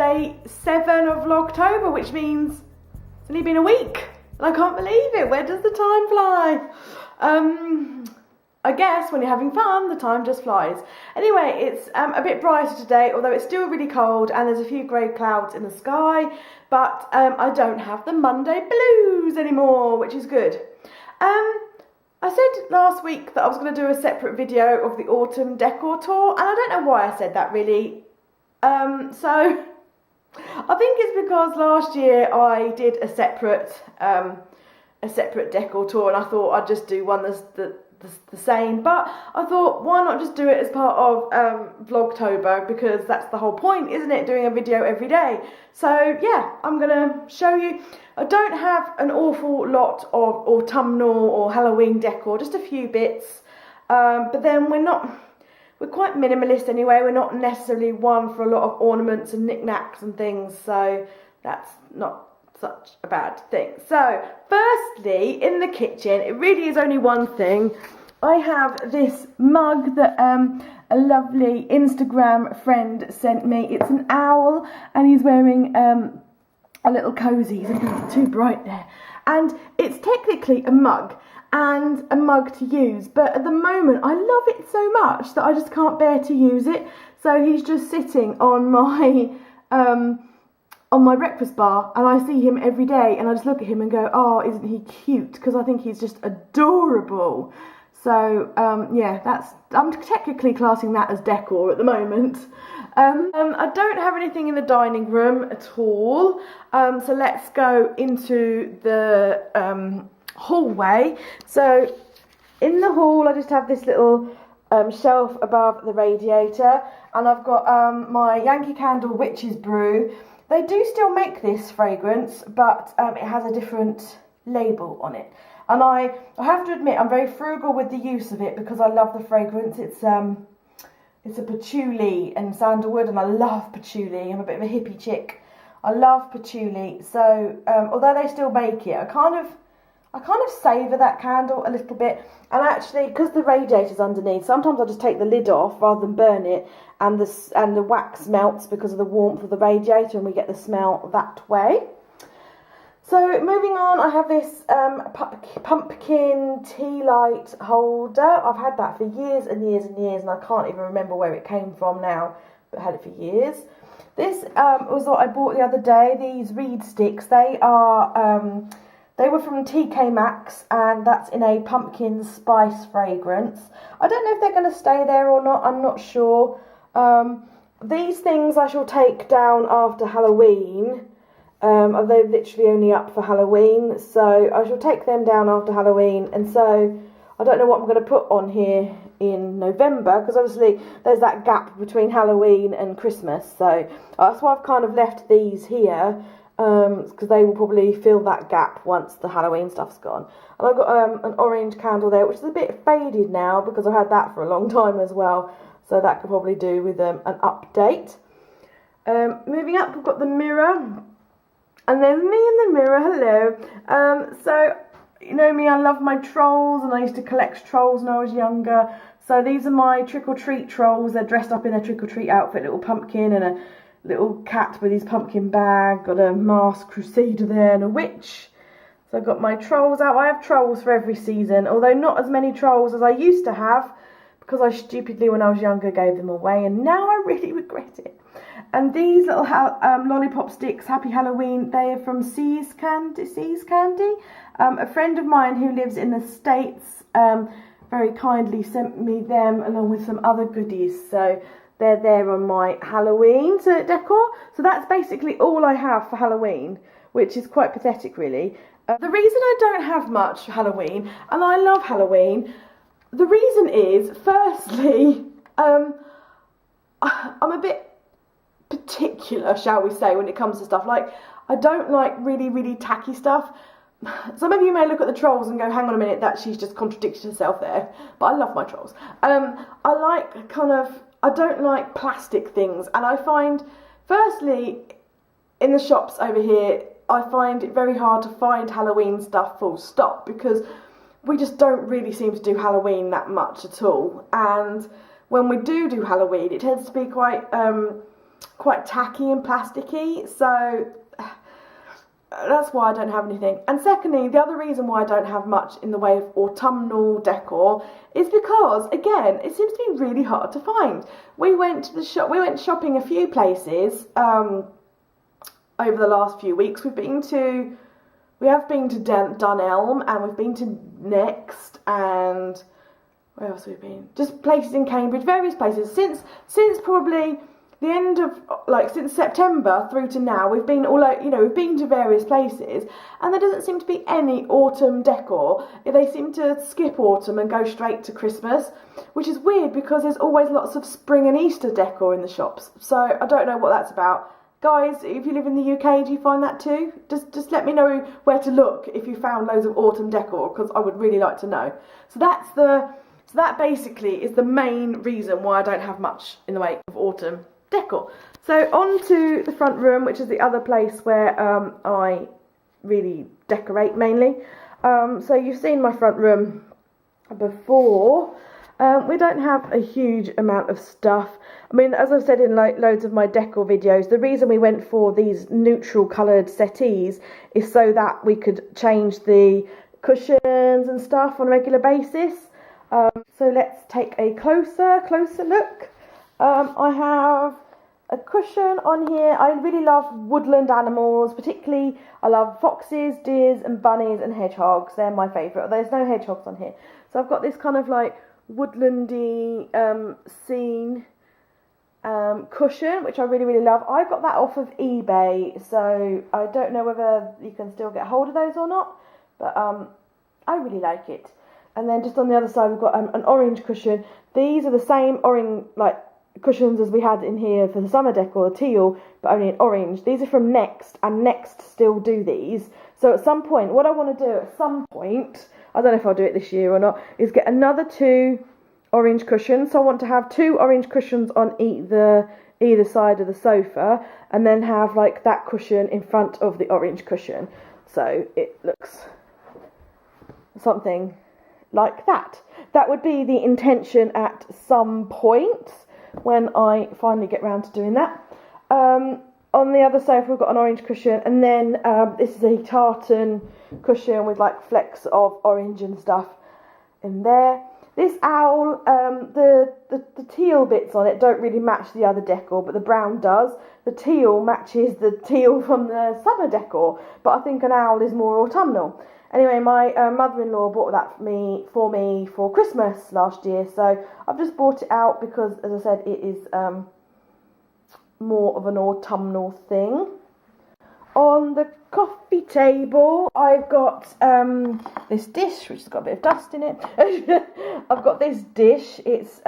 day 7 of Vlogtober, which means it's only been a week. And I can't believe it. Where does the time fly? I guess when you're having fun, the time just flies. Anyway, it's a bit brighter today, although it's still really cold and there's a few grey clouds in the sky. But I don't have the Monday blues anymore, which is good. I said last week that I was going to do a separate video of the Autumn Decor Tour, and I don't know why I said that really. So I think it's because last year I did a separate decor tour, and I thought I'd just do one that's the same. But I thought, why not just do it as part of Vlogtober, because that's the whole point, isn't it? Doing a video every day. So yeah, I'm gonna show you. I don't have an awful lot of autumnal or Halloween decor, just a few bits. But then we're quite minimalist anyway. We're not necessarily one for a lot of ornaments and knickknacks and things, so that's not such a bad thing. So firstly, in the kitchen, it really is only one thing. I have this mug that a lovely Instagram friend sent me. It's an owl and he's wearing a little cozy. He's a bit too bright there. And it's technically a mug and a mug to use, but at the moment I love it so much that I just can't bear to use it. So he's just sitting on my breakfast bar, and I see him every day and I just look at him and go, oh, isn't he cute? Because I think he's just adorable. So yeah, I'm technically classing that as decor at the moment. I don't have anything in the dining room at all, so let's go into the hallway. So in the hall I just have this little shelf above the radiator, and I've got my Yankee Candle Witch's Brew. They do still make this fragrance, but it has a different label on it. And I have to admit, I'm very frugal with the use of it because I love the fragrance. It's a patchouli and sandalwood, and I love patchouli. I'm a bit of a hippie chick. I love patchouli. So although they still make it, I kind of savour that candle a little bit. And actually, because the radiator's underneath, sometimes I just take the lid off rather than burn it, and the wax melts because of the warmth of the radiator, and we get the smell that way. So moving on, I have this pumpkin tea light holder. I've had that for years and years and years, and I can't even remember where it came from now, but I had it for years. This was what I bought the other day. These reed sticks. They were from TK Maxx, and that's in a pumpkin spice fragrance. I don't know if they're going to stay there or not. I'm not sure. These things I shall take down after Halloween. They're literally only up for Halloween, so I shall take them down after Halloween. And so I don't know what I'm going to put on here in November, because obviously there's that gap between Halloween and Christmas. So that's why I've kind of left these here, because they will probably fill that gap once the Halloween stuff's gone. And I've got an orange candle there, which is a bit faded now because I've had that for a long time as well. So that could probably do with an update. Moving up, we've got the mirror. And there's me in the mirror, hello. So, you know me, I love my trolls, and I used to collect trolls when I was younger. So these are my trick-or-treat trolls. They're dressed up in a trick-or-treat outfit, little pumpkin and a little cat with his pumpkin bag. Got a masked crusader there and a witch. So I've got my trolls out. I have trolls for every season, although not as many trolls as I used to have, because I stupidly, when I was younger, gave them away, and now I really regret it. And these little lollipop sticks, Happy Halloween, they are from Seas Candy. A friend of mine who lives in the States very kindly sent me them along with some other goodies. So they're there on my Halloween decor. So that's basically all I have for Halloween, which is quite pathetic really. The reason I don't have much for Halloween, and I love Halloween, the reason is, firstly, I'm a bit particular, shall we say, when it comes to stuff. Like, I don't like really, really tacky stuff. Some of you may look at the trolls and go, hang on a minute, that she's just contradicted herself there. But I love my trolls. I don't like plastic things. And I find, firstly, in the shops over here, I find it very hard to find Halloween stuff full stop, because we just don't really seem to do Halloween that much at all. And when we do Halloween, it tends to be quite quite tacky and plasticky, so that's why I don't have anything. And secondly, the other reason why I don't have much in the way of autumnal decor is because, again, it seems to be really hard to find. We went to the shop. We went shopping a few places over the last few weeks. We have been to Dunelm, and we've been to Next, and where else have we been? Just places in Cambridge, various places. Since probably the end of, like, since September through to now, we've been we've been to various places, and there doesn't seem to be any autumn decor. They seem to skip autumn and go straight to Christmas, which is weird because there's always lots of spring and Easter decor in the shops. So I don't know what that's about. Guys, if you live in the UK, do you find that too? Just let me know where to look if you found loads of autumn decor, because I would really like to know. So that basically is the main reason why I don't have much in the way of autumn decor. So on to the front room, which is the other place where I really decorate mainly. So you've seen my front room before. We don't have a huge amount of stuff. I mean, as I've said in loads of my decor videos, the reason we went for these neutral coloured settees is so that we could change the cushions and stuff on a regular basis. So let's take a closer look. I have a cushion on here. I really love woodland animals, particularly I love foxes, deers and bunnies and hedgehogs. They're my favourite. There's no hedgehogs on here. So I've got this kind of like woodlandy scene cushion, which I really love. I got that off of eBay, so I don't know whether you can still get hold of those or not, but I really like it. And then just on the other side we've got an orange cushion. These are the same orange cushions as we had in here for the summer decor, teal, but only in orange. These are from Next, and Next still do these. So at some point, what I want to do at some point, I don't know if I'll do it this year or not, is get another 2 orange cushions. So I want to have 2 orange cushions on either side of the sofa, and then have like that cushion in front of the orange cushion. So it looks something like that. That would be the intention at some point when I finally get round to doing that. On the other sofa we've got an orange cushion, and then this is a tartan cushion with like flecks of orange and stuff in there. This owl, the teal bits on it don't really match the other decor, but the brown does. The teal matches the teal from the summer decor, but I think an owl is more autumnal. Anyway, my mother-in-law bought that for me for Christmas last year, so I've just bought it out because, as I said, it is more of an autumnal thing. On the coffee table, I've got this dish, which has got a bit of dust in it. I've got this dish. It's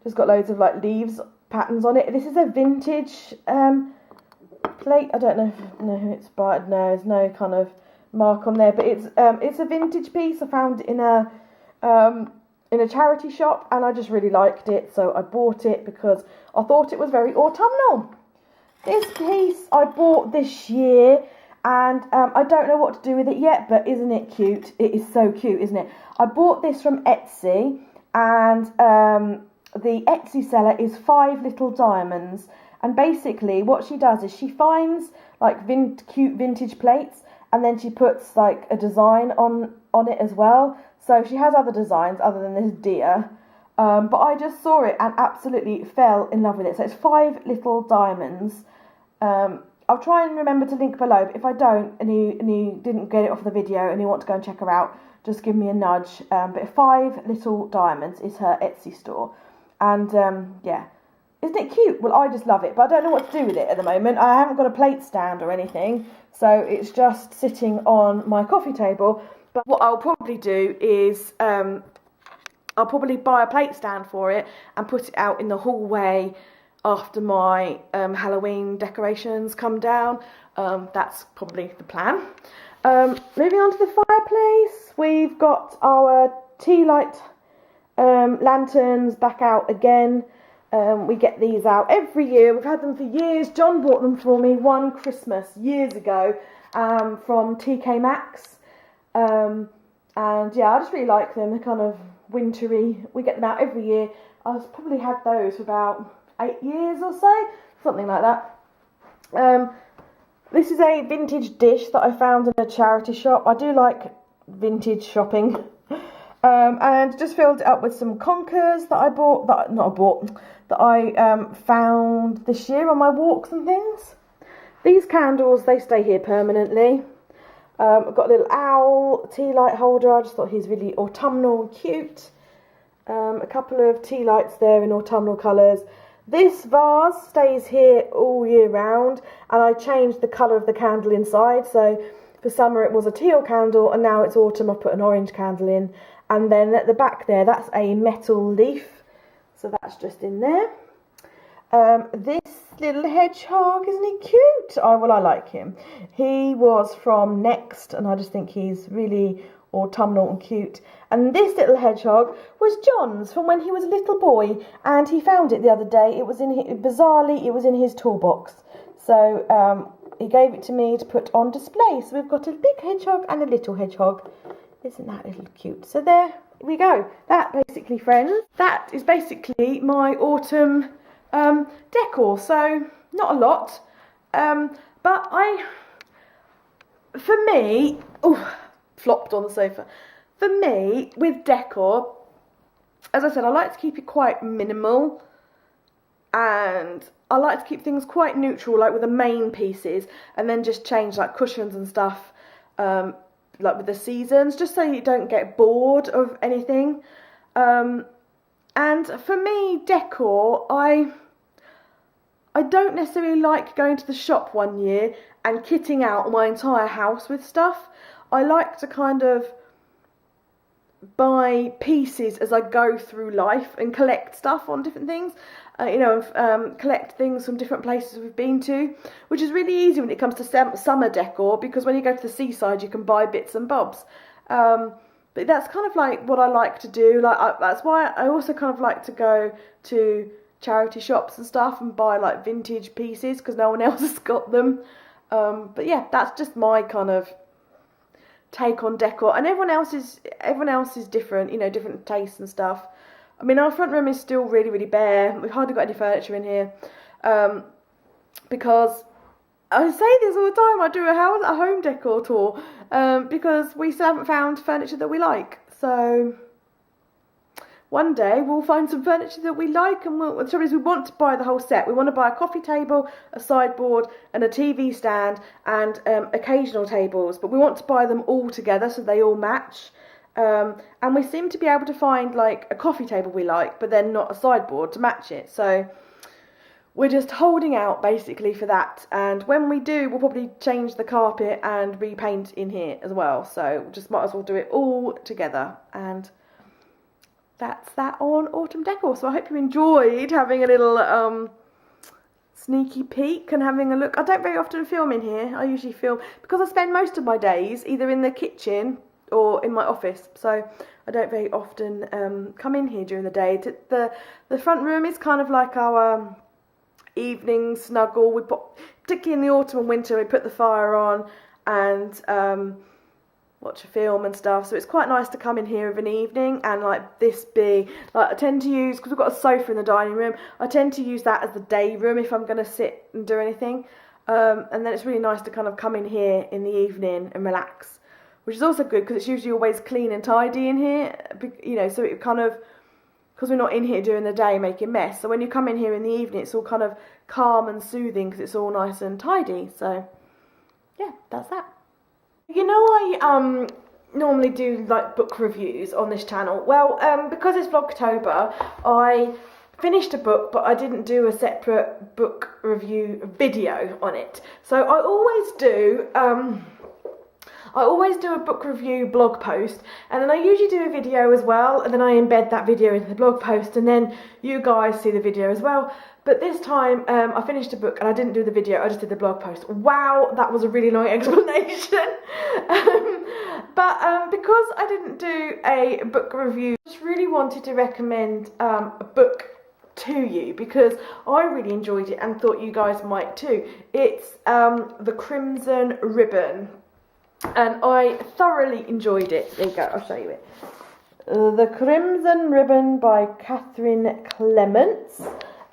just got loads of like leaves patterns on it. This is a vintage plate. I don't know who it's by. No, there's no kind of mark on there, but it's a vintage piece. I found it in a charity shop, and I just really liked it, so I bought it because I thought it was very autumnal. This piece I bought this year, and I don't know what to do with it yet, but isn't it cute? It is so cute, isn't it? I bought this from Etsy, and the Etsy seller is 5 Little Diamonds, and basically what she does is she finds like cute vintage plates, and then she puts like a design on it as well. So she has other designs other than this deer, but I just saw it and absolutely fell in love with it. So it's 5 Little Diamonds. I'll try and remember to link below, but if I don't and you didn't get it off the video and you want to go and check her out, just give me a nudge. But 5 Little Diamonds is her Etsy store, and yeah, isn't it cute? Well, I just love it, but I don't know what to do with it at the moment. I haven't got a plate stand or anything, so it's just sitting on my coffee table. But what I'll probably do is I'll probably buy a plate stand for it and put it out in the hallway after my Halloween decorations come down. That's probably the plan. Moving on to the fireplace, we've got our tea light lanterns back out again. We get these out every year. We've had them for years. John bought them for me one Christmas years ago from TK Maxx. And yeah, I just really like them. They're kind of wintry. We get them out every year. I've probably had those for about 8 years or so, something like that. This is a vintage dish that I found in a charity shop. I do like vintage shopping. And just filled it up with some conkers that I bought, that I found this year on my walks and things. These candles, they stay here permanently. I've got a little owl tea light holder. I just thought he's really autumnal and cute. A couple of tea lights there in autumnal colours. This vase stays here all year round, and I changed the colour of the candle inside. So for summer it was a teal candle, and now it's autumn I put an orange candle in. And then at the back there, that's a metal leaf, so that's just in there. This little hedgehog, isn't he cute? Oh, well, I like him. He was from Next, and I just think he's really autumnal and cute. And this little hedgehog was John's from when he was a little boy, and he found it the other day. It was bizarrely, it was in his toolbox. So he gave it to me to put on display. So we've got a big hedgehog and a little hedgehog. Isn't that little cute? So there we go. That basically, friends, that is basically my autumn decor. So not a lot, but for me, flopped on the sofa. For me, with decor, as I said, I like to keep it quite minimal, and I like to keep things quite neutral, like with the main pieces, and then just change like cushions and stuff, like with the seasons, just so you don't get bored of anything. And for me, decor, I don't necessarily like going to the shop one year and kitting out my entire house with stuff. I like to kind of buy pieces as I go through life and collect stuff on different things. Collect things from different places we've been to, which is really easy when it comes to summer decor, because when you go to the seaside you can buy bits and bobs. But that's kind of like what I like to do. That's why I also kind of like to go to charity shops and stuff and buy like vintage pieces, because no one else has got them. But yeah, that's just my kind of take on decor, and everyone else is different, different tastes and stuff. I mean, our front room is still really, really bare. We've hardly got any furniture in here, because I say this all the time. I do a home decor tour, because we still haven't found furniture that we like. So one day we'll find some furniture that we like, and the trouble is we want to buy the whole set. We want to buy a coffee table, a sideboard, and a TV stand, and occasional tables. But we want to buy them all together so they all match. And we seem to be able to find like a coffee table we like, but then not a sideboard to match it. So we're just holding out basically for that. And when we do, we'll probably change the carpet and repaint in here as well. So just might as well do it all together. And that's that on autumn decor. So I hope you enjoyed having a little sneaky peek and having a look. I don't very often film in here. I usually film because I spend most of my days either in the kitchen or in my office, so I don't very often come in here during the day. The front room is kind of like our evening snuggle. We put, particularly in the autumn and winter, we put the fire on and watch a film and stuff. So it's quite nice to come in here of an evening and like this be like I tend to use, because we've got a sofa in the dining room, I tend to use that as the day room if I'm going to sit and do anything. And then it's really nice to kind of come in here in the evening and relax, which is also good because it's usually always clean and tidy in here, so it kind of, because we're not in here during the day making mess, so when you come in here in the evening it's all kind of calm and soothing because it's all nice and tidy. So yeah, that's that. I normally do like book reviews on this channel. Well, because it's Vlogtober, I finished a book, but I didn't do a separate book review video on it. So I always do a book review blog post, and then I usually do a video as well, and then I embed that video into the blog post, and then you guys see the video as well. But this time I finished a book and I didn't do the video, I just did the blog post. Wow, that was a really long explanation. But because I didn't do a book review, I just really wanted to recommend a book to you because I really enjoyed it and thought you guys might too. It's The Crimson Ribbon, and I thoroughly enjoyed it. There you go, I'll show you it. The Crimson Ribbon by Catherine Clements,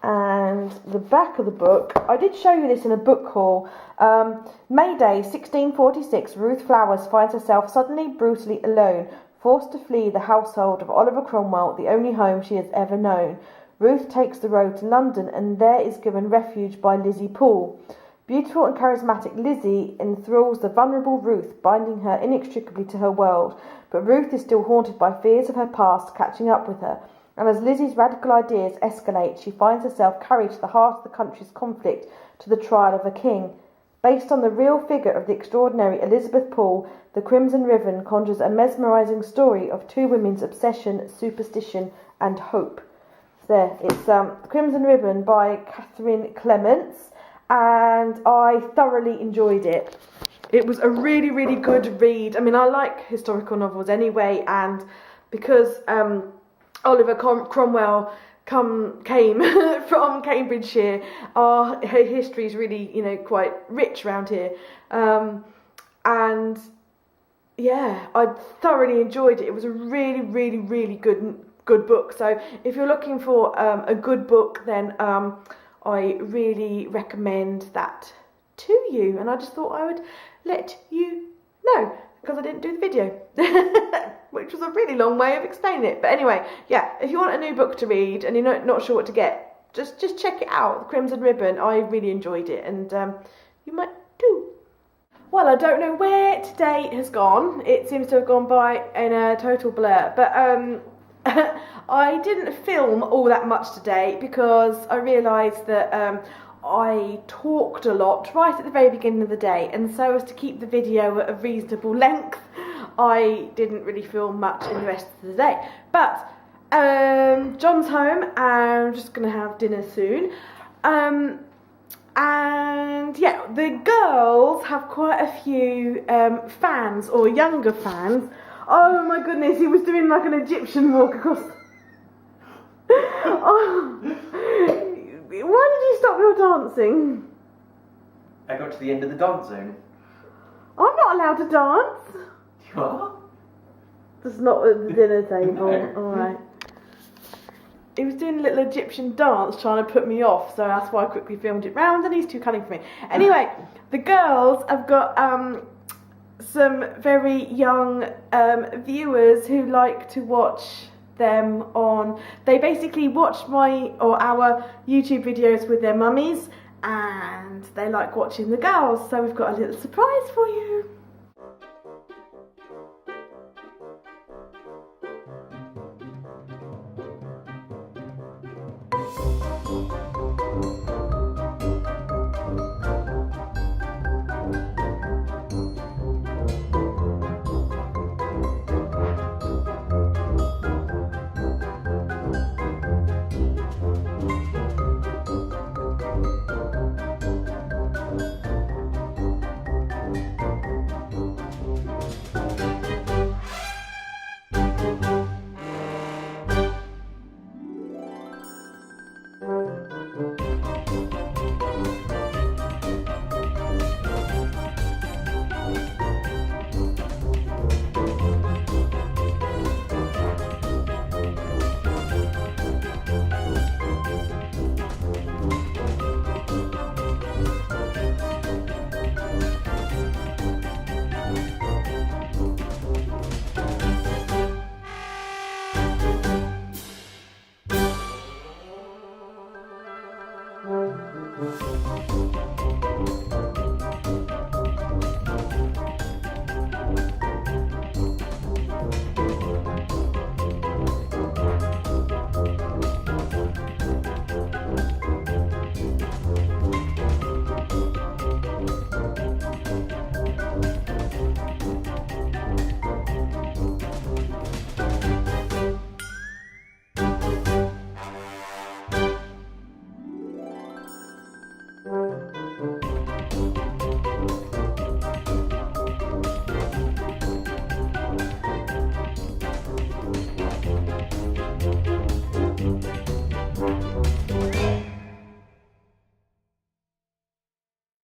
and and the back of the book. I did show you this in a book haul. May Day 1646, Ruth Flowers finds herself suddenly brutally alone, forced to flee the household of Oliver Cromwell, the only home she has ever known. Ruth takes the road to London and there is given refuge by Lizzie Poole. Beautiful and charismatic Lizzie enthralls the vulnerable Ruth, binding her inextricably to her world. But Ruth is still haunted by fears of her past catching up with her. And as Lizzie's radical ideas escalate, she finds herself carried to the heart of the country's conflict, to the trial of a king. Based on the real figure of the extraordinary Elizabeth Poole, The Crimson Ribbon conjures a mesmerising story of two women's obsession, superstition and hope. There, it's Crimson Ribbon by Catherine Clements, and I thoroughly enjoyed it. It was a really, really good read. I mean, I like historical novels anyway, and because Oliver Cromwell came from Cambridgeshire, her history is really, you know, quite rich around here. And yeah, I thoroughly enjoyed it. It was a really, really, really good book. So if you're looking for a good book, then I really recommend that to you. And I just thought I would let you know, because I didn't do the video, which was a really long way of explaining it. But anyway, yeah, if you want a new book to read and you're not sure what to get, just check it out, The Crimson Ribbon. I really enjoyed it, and you might too. Well, I don't know where today has gone. It seems to have gone by in a total blur. But I didn't film all that much today because I realised that I talked a lot right at the very beginning of the day, and so as to keep the video at a reasonable length, I didn't really film much in the rest of the day. But John's home and I'm just going to have dinner soon. And yeah, the girls have quite a few fans, or younger fans. Oh my goodness, he was doing like an Egyptian walk across. Oh. Why did you stop your dancing? I got to the end of the dance zone. I'm not allowed to dance. You are? Just not at the dinner table. No. Alright. He was doing a little Egyptian dance trying to put me off, so that's why I quickly filmed it round, and he's too cunning for me. Anyway, the girls have got some very young viewers who like to watch them on. They basically watch our YouTube videos with their mummies, and they like watching the girls, so we've got a little surprise for you.